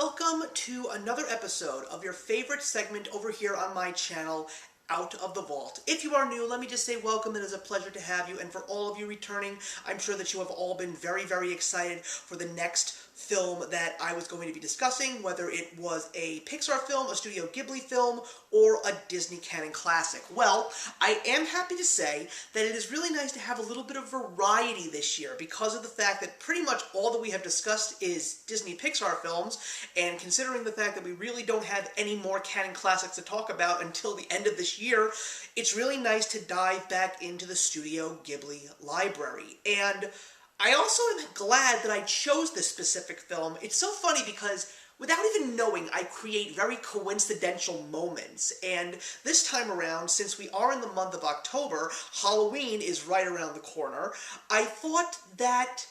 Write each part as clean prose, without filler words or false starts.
Welcome to another episode of your favorite segment over here on my channel, Out of the Vault. If you are new, let me just say welcome. It is a pleasure to have you, and for all of you returning, I'm sure that you have all been very, very excited for the next film that I was going to be discussing, whether it was a Pixar film, a Studio Ghibli film, or a Disney canon classic. Well, I am happy to say that it is really nice to have a little bit of variety this year because of the fact that pretty much all that we have discussed is Disney Pixar films, and considering the fact that we really don't have any more canon classics to talk about until the end of this year, it's really nice to dive back into the Studio Ghibli library. And I also am glad that I chose this specific film. It's so funny because without even knowing, I create very coincidental moments. And this time around, since we are in the month of October, Halloween is right around the corner, I thought that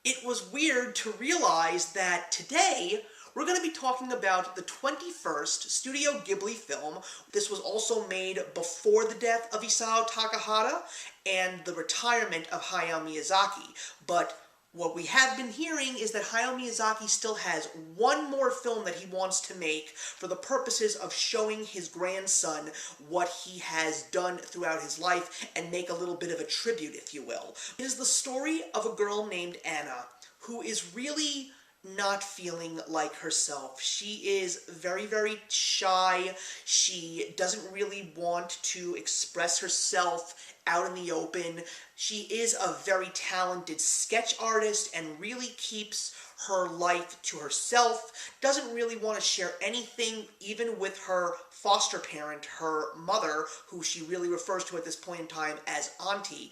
it was weird to realize that today we're going to be talking about the 21st Studio Ghibli film. This was also made before the death of Isao Takahata and the retirement of Hayao Miyazaki. But what we have been hearing is that Hayao Miyazaki still has one more film that he wants to make for the purposes of showing his grandson what he has done throughout his life and make a little bit of a tribute, if you will. It is the story of a girl named Anna who is really not feeling like herself. She is very, very shy. She doesn't really want to express herself out in the open. She is a very talented sketch artist and really keeps her life to herself, doesn't really want to share anything even with her foster parent, her mother, who she really refers to at this point in time as Auntie.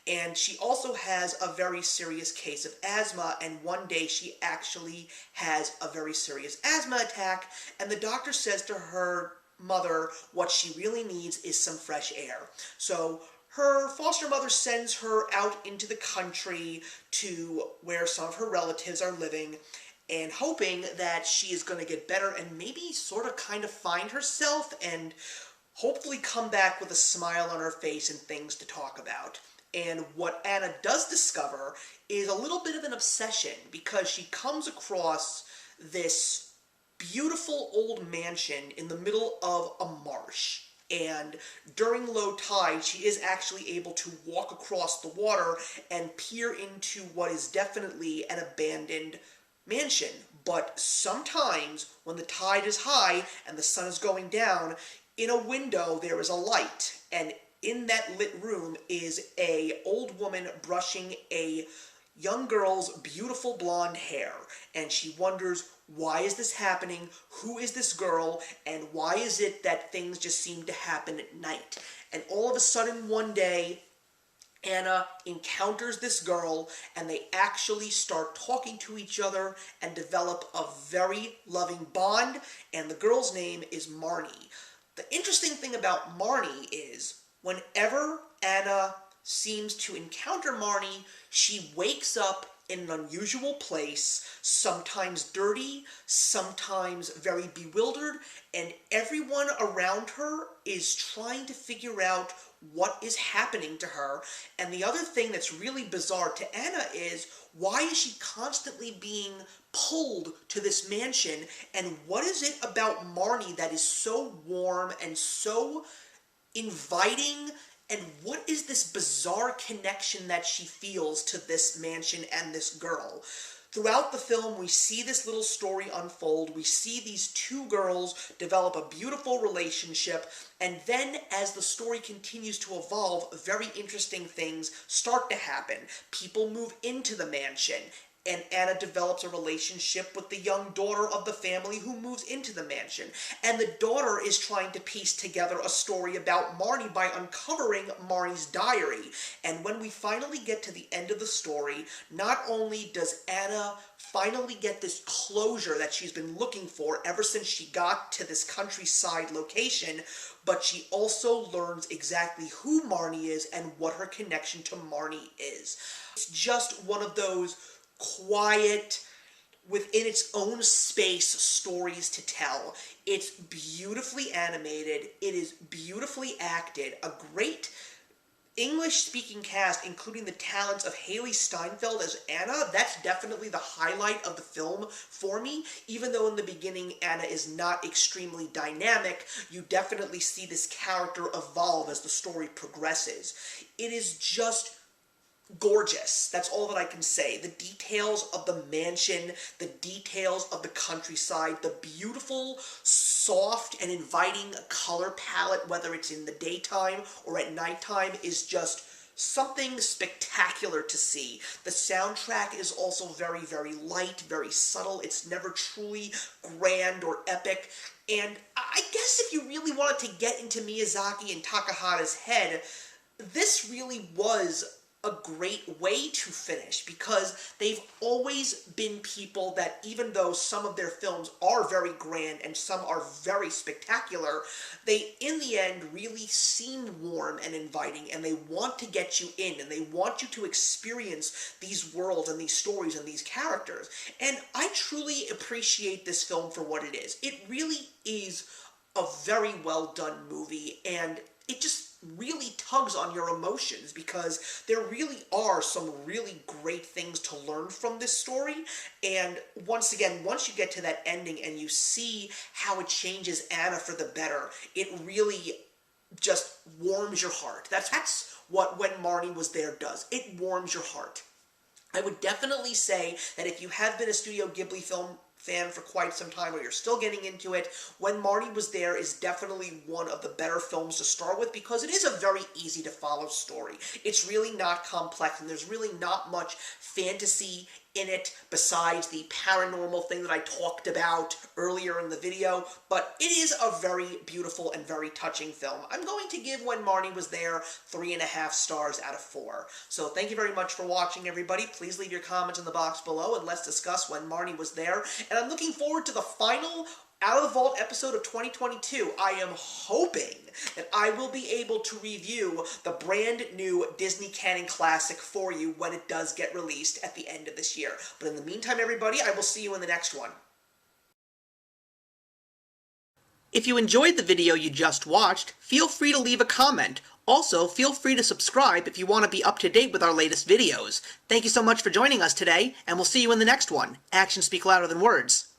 And she also has a very serious case of asthma, and one day she actually has a very serious asthma attack, and the doctor says to her mother what she really needs is some fresh air. So her foster mother sends her out into the country to where some of her relatives are living, and hoping that she is going to get better and maybe sort of kind of find herself and hopefully come back with a smile on her face and things to talk about. And what Anna does discover is a little bit of an obsession because she comes across this beautiful old mansion in the middle of a marsh. And during low tide, she is actually able to walk across the water and peer into what is definitely an abandoned mansion. But sometimes when the tide is high and the sun is going down, in a window there is a light, and in that lit room is an old woman brushing a young girl's beautiful blonde hair. And she wonders, why is this happening? Who is this girl? And why is it that things just seem to happen at night? And all of a sudden one day, Anna encounters this girl, and they actually start talking to each other and develop a very loving bond, and the girl's name is Marnie. The interesting thing about Marnie is, whenever Anna seems to encounter Marnie, she wakes up in an unusual place, sometimes dirty, sometimes very bewildered, and everyone around her is trying to figure out what is happening to her. And the other thing that's really bizarre to Anna is, why is she constantly being pulled to this mansion, and what is it about Marnie that is so warm and so inviting, and what is this bizarre connection that she feels to this mansion and this girl? Throughout the film, we see this little story unfold. We see these two girls develop a beautiful relationship, and then as the story continues to evolve, very interesting things start to happen. People move into the mansion, and Anna develops a relationship with the young daughter of the family who moves into the mansion. And the daughter is trying to piece together a story about Marnie by uncovering Marnie's diary. And when we finally get to the end of the story, not only does Anna finally get this closure that she's been looking for ever since she got to this countryside location, but she also learns exactly who Marnie is and what her connection to Marnie is. It's just one of those quiet, within its own space stories to tell. It's beautifully animated, it is beautifully acted, a great English-speaking cast, including the talents of Haley Steinfeld as Anna, that's definitely the highlight of the film for me. Even though in the beginning Anna is not extremely dynamic, you definitely see this character evolve as the story progresses. It is just gorgeous. That's all that I can say. The details of the mansion, the details of the countryside, the beautiful, soft, and inviting color palette, whether it's in the daytime or at nighttime, is just something spectacular to see. The soundtrack is also very, very light, very subtle. It's never truly grand or epic. And I guess if you really wanted to get into Miyazaki and Takahata's head, this really was a great way to finish, because they've always been people that, even though some of their films are very grand and some are very spectacular, they in the end really seem warm and inviting, and they want to get you in, and they want you to experience these worlds and these stories and these characters. And I truly appreciate this film for what it is. It really is a very well done movie, and it just really tugs on your emotions, because there really are some really great things to learn from this story. And once again, once you get to that ending and you see how it changes Anna for the better, it really just warms your heart. That's what When Marnie Was There does. It warms your heart. I would definitely say that if you have been a Studio Ghibli film fan for quite some time, or you're still getting into it, When Marnie Was There is definitely one of the better films to start with, because it is a very easy to follow story. It's really not complex, and there's really not much fantasy in it besides the paranormal thing that I talked about earlier in the video, but it is a very beautiful and very touching film. I'm going to give When Marnie Was There 3.5 stars out of 4. So thank you very much for watching, everybody. Please leave your comments in the box below, and let's discuss When Marnie Was There. And I'm looking forward to the final Out of the Vault episode of 2022. I am hoping that I will be able to review the brand new Disney Canon Classic for you when it does get released at the end of this year. But in the meantime, everybody, I will see you in the next one. If you enjoyed the video you just watched, feel free to leave a comment. Also, feel free to subscribe if you want to be up to date with our latest videos. Thank you so much for joining us today, and we'll see you in the next one. Actions speak louder than words.